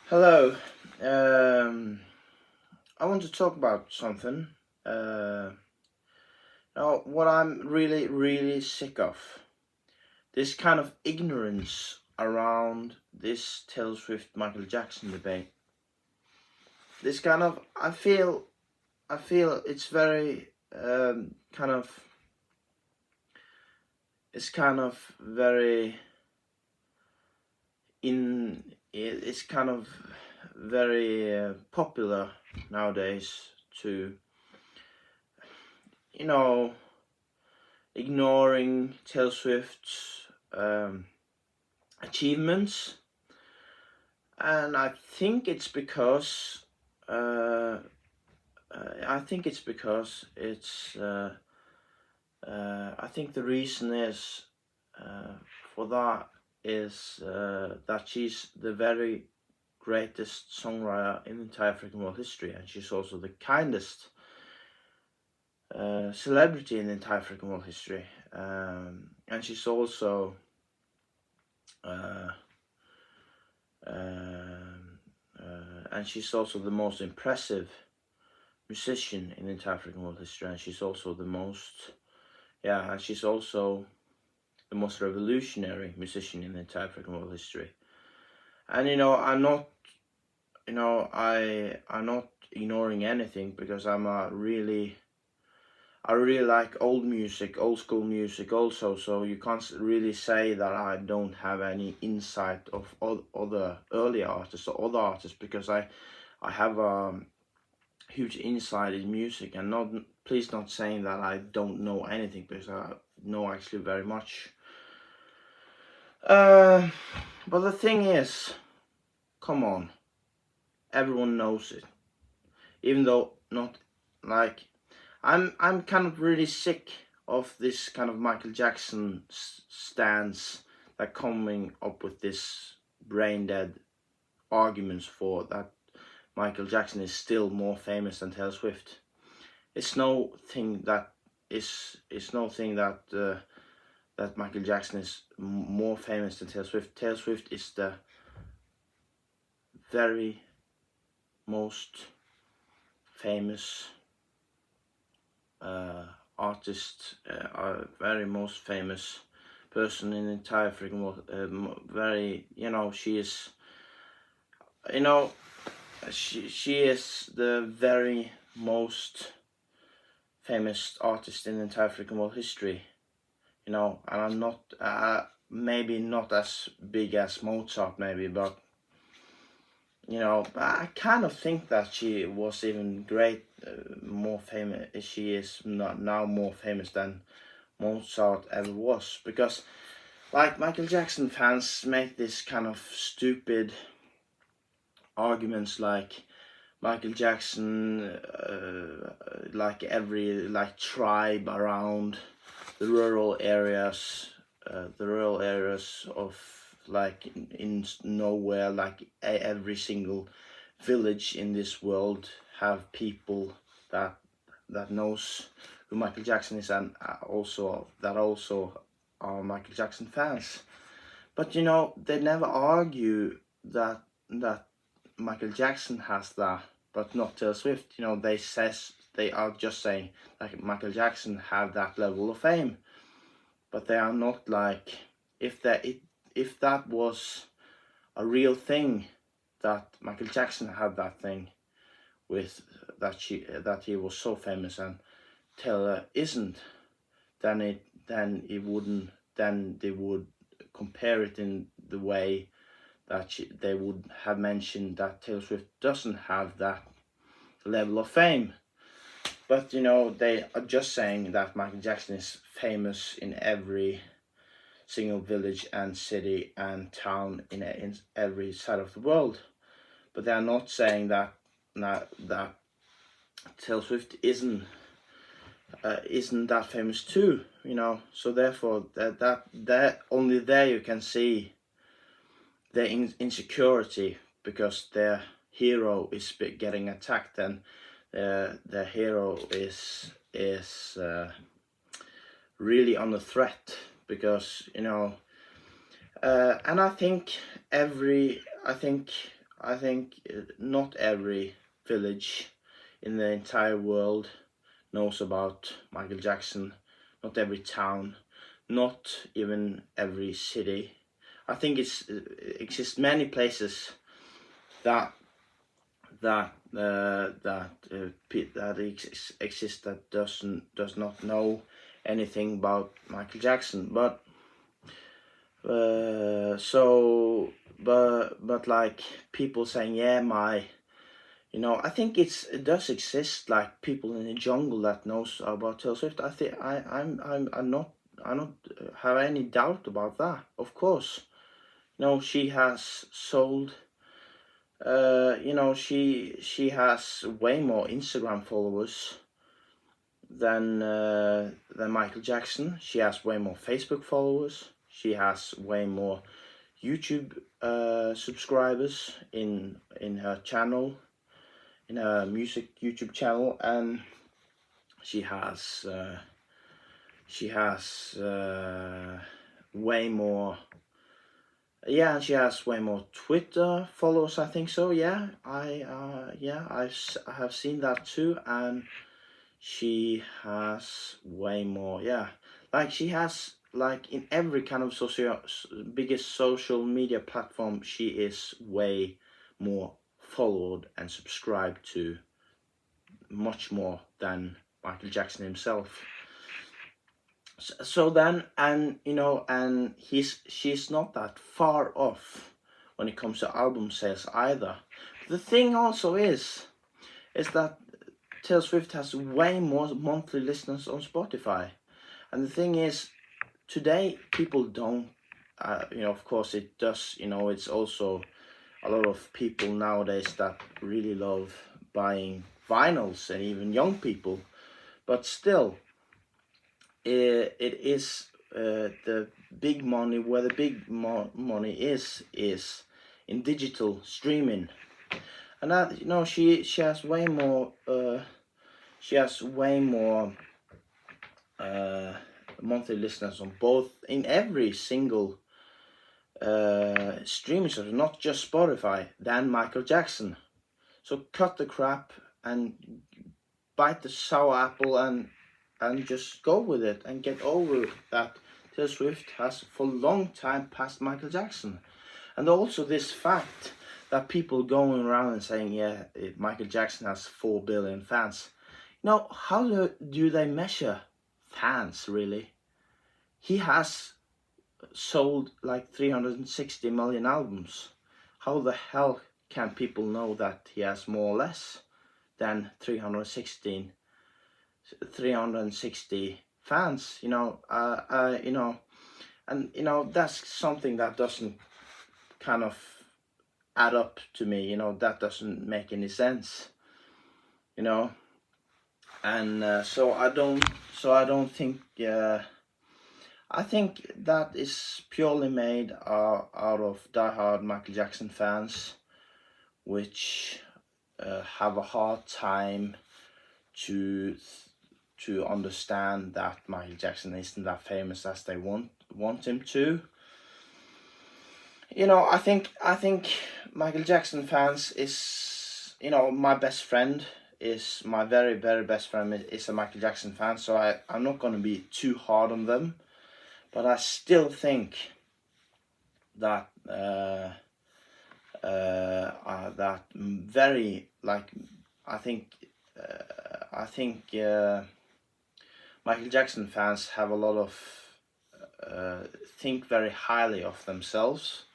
Hello. Um, I want to talk about something. Now, what I'm really sick of, this kind of ignorance around this Taylor Swift Michael Jackson debate. This kind of, I feel it's very it's kind of very it's kind of very popular nowadays to you know ignoring Taylor Swift's achievements, and I think it's because I think the reason is for that is that she's the very greatest songwriter in the entire freaking world history, and she's also the kindest celebrity in the entire freaking world history, and she's also the most impressive musician in the entire freaking world history, and she's also the most revolutionary musician in the entire freaking world history. And I'm not ignoring anything, because I really like old school music also, so you can't really say that I don't have any insight of other early artists or other artists, because I have a huge insight in music, and please not saying that I don't know anything, because I know actually very much. But the thing is, come on, everyone knows it, even though not like I'm kind of really sick of this kind of Michael Jackson stance that coming up with this brain dead arguments for that Michael Jackson is still more famous than Taylor Swift. It's no thing that that Michael Jackson is more famous than Taylor Swift. Taylor Swift is the very most famous artist, very most famous person in the entire freaking world. She is, she is the very most famous artist in the entire freaking world history. And I'm not, maybe not as big as Mozart, maybe, but I kind of think that she was even more famous. She is not now more famous than Mozart ever was, because like Michael Jackson fans make this kind of stupid arguments like Michael Jackson, like every tribe around the rural areas of like in nowhere, like every single village in this world have people that knows who Michael Jackson is, and also are Michael Jackson fans. But they never argue that Michael Jackson has that, but not Taylor Swift. They are just saying like Michael Jackson have that level of fame, but they are not like if that was a real thing, that Michael Jackson had that thing with that he was so famous and Taylor isn't, then they would compare it in the way that they would have mentioned that Taylor Swift doesn't have that level of fame. But they are just saying that Michael Jackson is famous in every single village and city and town in every side of the world. But they are not saying that Taylor Swift isn't that famous too. So therefore that only there you can see their insecurity, because their hero is getting attacked, and their hero is really under threat, because and I think I think not every village in the entire world knows about Michael Jackson. Not every town, not even every city. I think exists many places that exist that does not know anything about Michael Jackson. But like people saying, yeah, I think it does exist, like people in the jungle that knows about Taylor Swift. I think I'm not have any doubt about that. Of course, she has sold. She has way more Instagram followers than Michael Jackson. She has way more Facebook followers. She has way more YouTube subscribers in her channel, in her music YouTube channel, and she has way more. Yeah, she has way more Twitter followers, I think so. Yeah, I have seen that too, and she has way more. Yeah, like she has, like, in every kind of biggest social media platform, she is way more followed and subscribed to, much more than Michael Jackson himself. So then, and she's not that far off when it comes to album sales either. The thing also is that Taylor Swift has way more monthly listeners on Spotify, and the thing is, today people don't, of course it does, it's also a lot of people nowadays that really love buying vinyls, and even young people, but still, it is the big money, where the big money is in digital streaming, and that, she has way more monthly listeners on both, in every single streaming service, not just Spotify, than Michael Jackson. So cut the crap and bite the sour apple and just go with it, and get over that Taylor Swift has for a long time passed Michael Jackson. And also this fact that people going around and saying, yeah, Michael Jackson has 4 billion fans. How do they measure fans, really? He has sold like 360 million albums. How the hell can people know that he has more or less than 360 fans? And that's something that doesn't kind of add up to me. That doesn't make any sense. And so I don't think. I think that is purely made out of diehard Michael Jackson fans, which have a hard time to understand that Michael Jackson isn't that famous as they want him to. I think Michael Jackson fans is, my best friend is, my very, very best friend is a Michael Jackson fan, so I'm not going to be too hard on them, but I still think that that very, like, I think Michael Jackson fans have a lot of think very highly of themselves,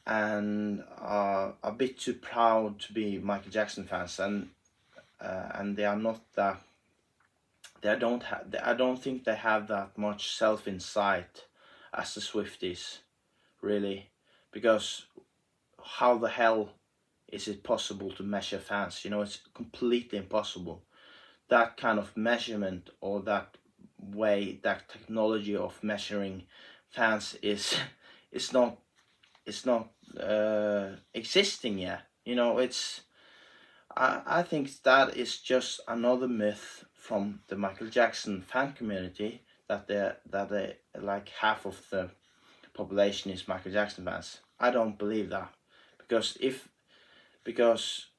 and are a bit too proud to be Michael Jackson fans, and they are not that. I don't think they have that much self-insight as the Swifties, really, because how the hell is it possible to measure fans? It's completely impossible. That kind of measurement, or that way, that technology of measuring fans is not existing yet. I think that is just another myth from the Michael Jackson fan community, that they like half of the population is Michael Jackson fans. I don't believe that, because if because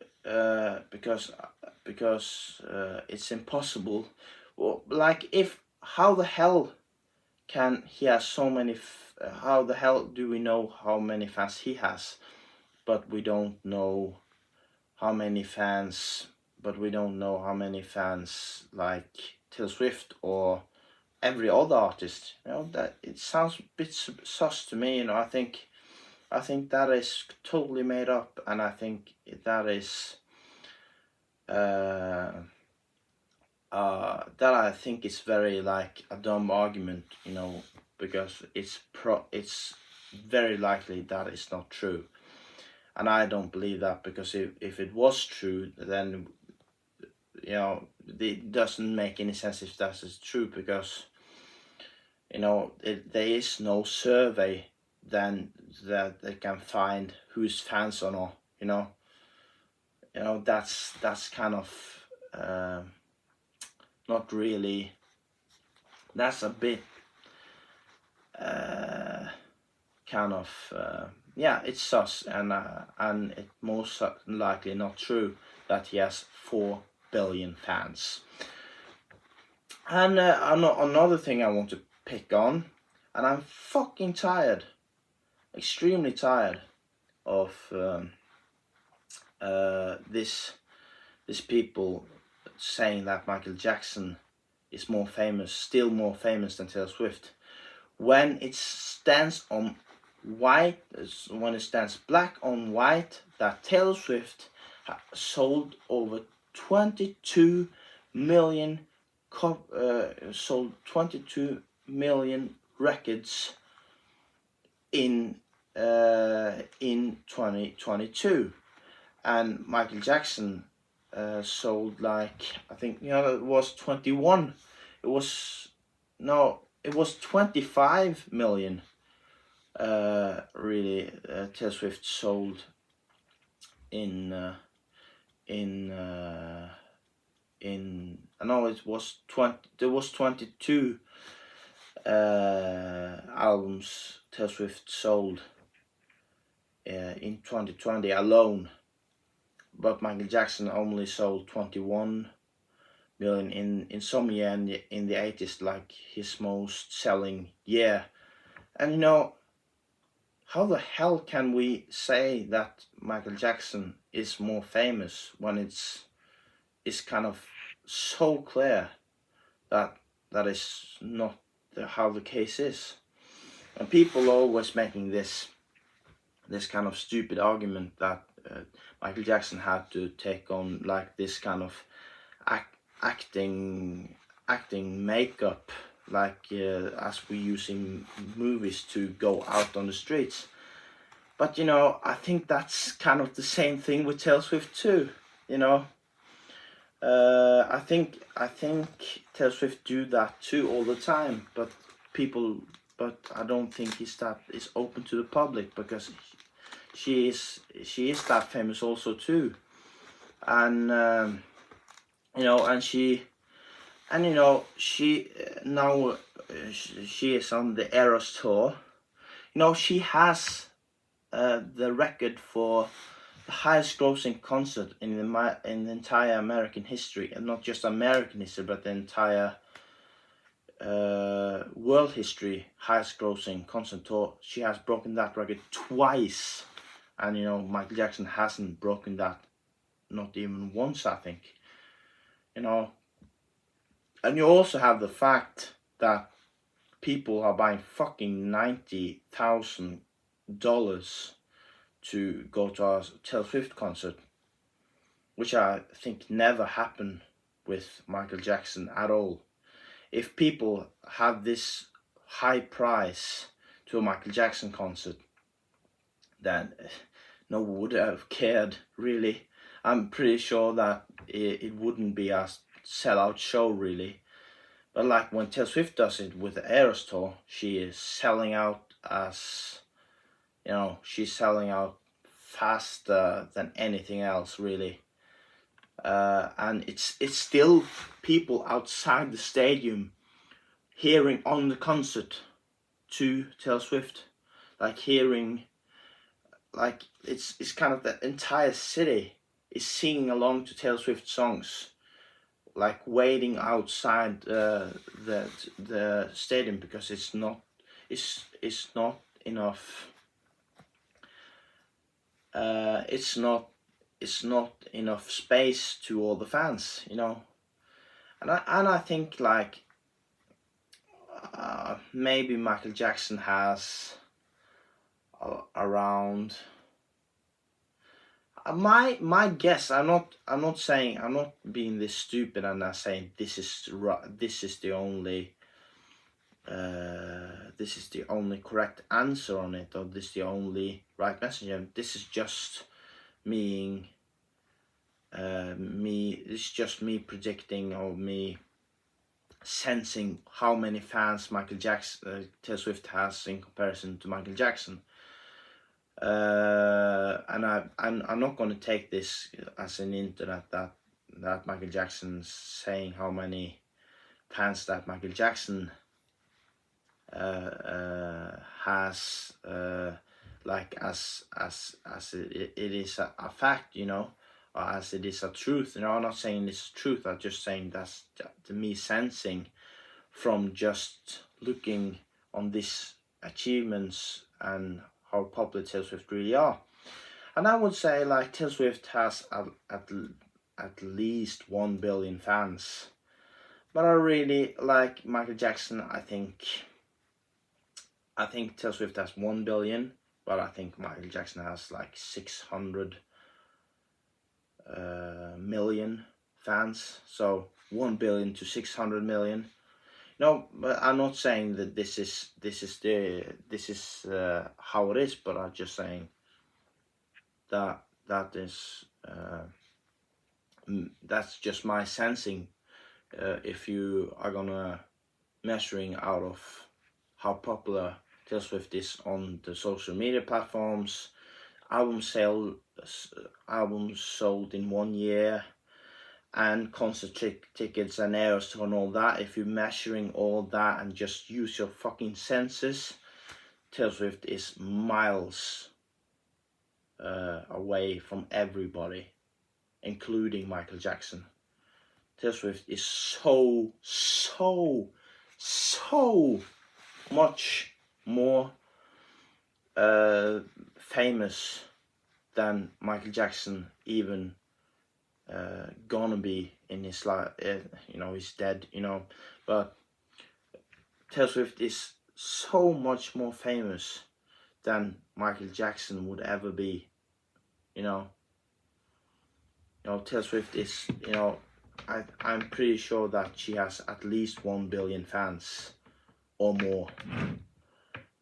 it's impossible. Well, like, if how the hell can he have so many? How the hell do we know how many fans he has? But we don't know how many fans. But we don't know how many fans like Taylor Swift or every other artist. You know, that it sounds a bit sus to me. You know, I think that is totally made up, and I think that is that I think is very like a dumb argument. You know, because it's very likely that it's not true, and I don't believe that, because if it was true, then you know it doesn't make any sense if that is true, because you know there is no survey then that they can find who's fans or not. You know that's kind of not really. That's a bit kind of yeah, it's sus, and it's most likely not true that he has 4 billion fans. And another thing I want to pick on, and I'm fucking tired, extremely tired of this people saying that Michael Jackson is still more famous than Taylor Swift, when it stands on white, when it stands black on white that Taylor Swift sold over 22 million sold 22 million records in 2022, and Michael Jackson sold like, I think, it was 21. It was 25 million. Really, Taylor Swift sold in I know it was 20. There was 22 albums Taylor Swift sold in 2020 alone, but Michael Jackson only sold 21 million in some year in the 80s, like his most selling year. And how the hell can we say that Michael Jackson is more famous when it's kind of so clear that is not how the case is? And people are always making this kind of stupid argument that Michael Jackson had to take on like this kind of acting makeup, like as we use in movies to go out on the streets. But I think that's kind of the same thing with Taylor Swift too. I think Taylor Swift do that too all the time, but I don't think it's open to the public, because she is that famous also too, and she now she is on the Eras tour. She has the record for the highest grossing concert in the entire American history, and not just American history, but the entire world history. Highest grossing concert tour. She has broken that record twice, and Michael Jackson hasn't broken that, not even once, I think. And you also have the fact that people are buying fucking $90,000 to go to a Taylor Swift concert, which I think never happened with Michael Jackson at all. If people have this high price to a Michael Jackson concert, then no one would have cared, really. I'm pretty sure that it wouldn't be a sellout show, really. But like when Taylor Swift does it with the Eras tour, she is selling out as, she's selling out faster than anything else, really. And it's still people outside the stadium hearing on the concert to Taylor Swift, like hearing like it's kind of the entire city is singing along to Taylor Swift songs, like waiting outside the stadium, because it's not enough. It's not enough space to all the fans, you know. And I think like maybe Michael Jackson has around. My guess. I'm not being this stupid and not saying this is the only correct answer on it, or this is the only right message. This is just me. It's just me predicting, or me sensing how many fans Taylor Swift has in comparison to Michael Jackson. And I'm not going to take this as an internet that Michael Jackson's saying how many fans that Michael Jackson has, like as it is a fact, you know, or as it is a truth. You know, I'm not saying it's truth. I'm just saying that's to me sensing from just looking on these achievements and how popular Taylor Swift really are. And I would say like Taylor Swift has at least 1 billion fans. But I really like Michael Jackson. I think Taylor Swift has 1 billion, but I think Michael Jackson has like 600 million fans. So 1 billion to 600 million. No, but I'm not saying that this is how it is, but I'm just saying that is that's just my sensing. If you are gonna measuring out of how popular Taylor Swift is on the social media platforms, albums sold in 1 year, and concert tickets and airs and all that. If you're measuring all that and just use your fucking senses, Taylor Swift is miles away from everybody, including Michael Jackson. Taylor Swift is so much more famous than Michael Jackson even gonna be in his life. You know, he's dead, you know, but Taylor Swift is so much more famous than Michael Jackson would ever be, you know. Taylor Swift is, you know, I'm pretty sure that she has at least 1 billion fans or more.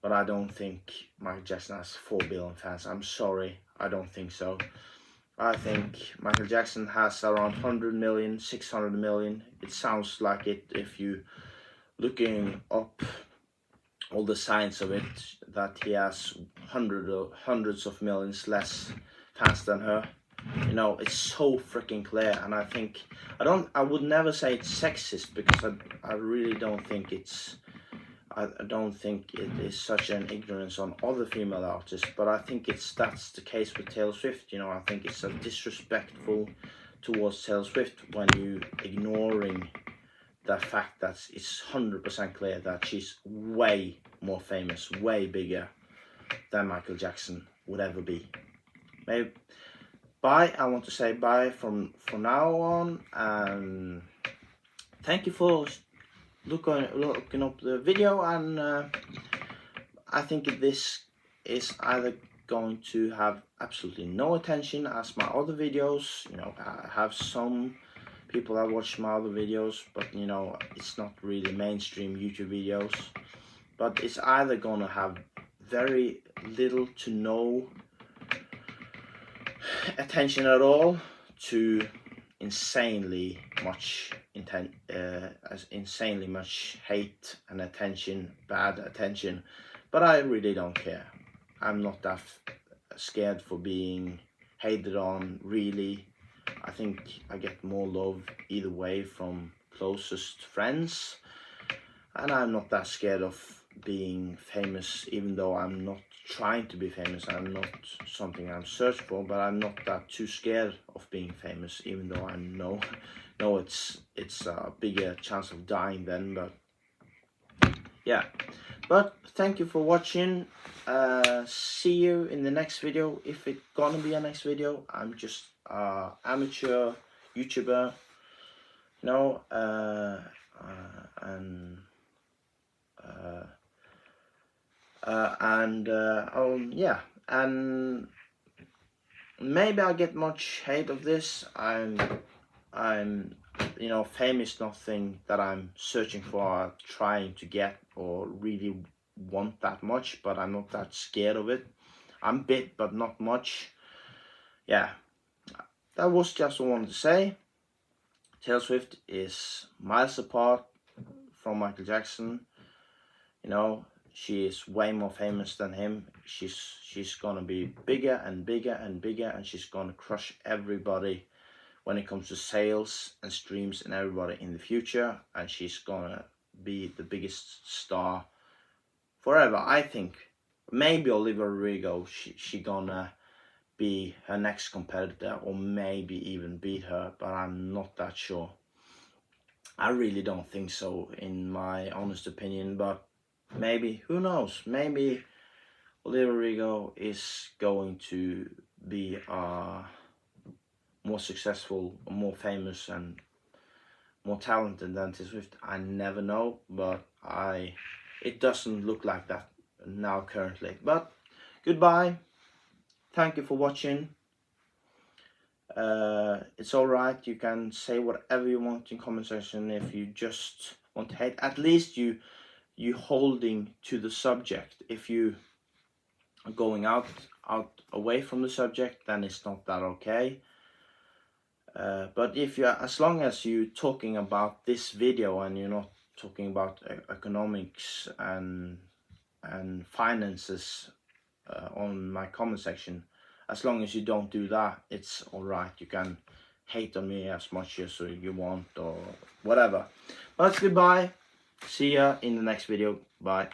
But I don't think Michael Jackson has 4 billion fans. I'm sorry, I don't think so. I think Michael Jackson has around 100 million, 600 million. It sounds like it if you looking up all the signs of it, that he has hundreds of millions less fans than her. You know, it's so freaking clear, and I would never say it's sexist, because I really don't think it's, I don't think it is such an ignorance on other female artists, but I think that's the case with Taylor Swift. You know, I think it's a disrespectful towards Taylor Swift when you ignoring the fact that it's 100% clear that she's way more famous, way bigger than Michael Jackson would ever be. Maybe. Bye. I want to say bye from now on, and thank you for looking up the video. And I think this is either going to have absolutely no attention as my other videos. You know, I have some people that watch my other videos, but you know, it's not really mainstream YouTube videos. But it's either gonna have very little to no attention at all to insanely much hate and attention, bad attention. But I really don't care. I'm not that scared for being hated on, really. I think I get more love either way from closest friends, and I'm not that scared of being famous, even though I'm not trying to be famous. I'm not something I'm searching for, but I'm not that too scared of being famous, even though I know it's a bigger chance of dying then. But yeah, but thank you for watching. See you in the next video, if it's gonna be a next video. I'm just amateur YouTuber, you know, yeah, and maybe I get much hate of this. I'm you know, fame is nothing that I'm searching for, trying to get, or really want that much, but I'm not that scared of it. I'm bit, but not much. Yeah, that was just what I wanted to say. Taylor Swift is miles apart from Michael Jackson. You know, she is way more famous than him. She's gonna be bigger and bigger and bigger, and she's gonna crush everybody when it comes to sales and streams and everybody in the future. And she's gonna be the biggest star forever, I think. Maybe Olivia Rodrigo, she gonna be her next competitor, or maybe even beat her, but I'm not that sure. I really don't think so, in my honest opinion, but maybe, who knows, maybe Olivia Rodrigo is going to be more successful, more famous, and more talented than Taylor Swift. I never know, but it doesn't look like that now currently. But goodbye, thank you for watching. It's alright, you can say whatever you want in comment section. If you just want to hate, at least you holding to the subject. If you are going out away from the subject, then it's not that okay. But if you, as long as you're talking about this video and you're not talking about economics and finances on my comment section, as long as you don't do that, it's alright. You can hate on me as much as you want or whatever. But goodbye. See ya in the next video. Bye.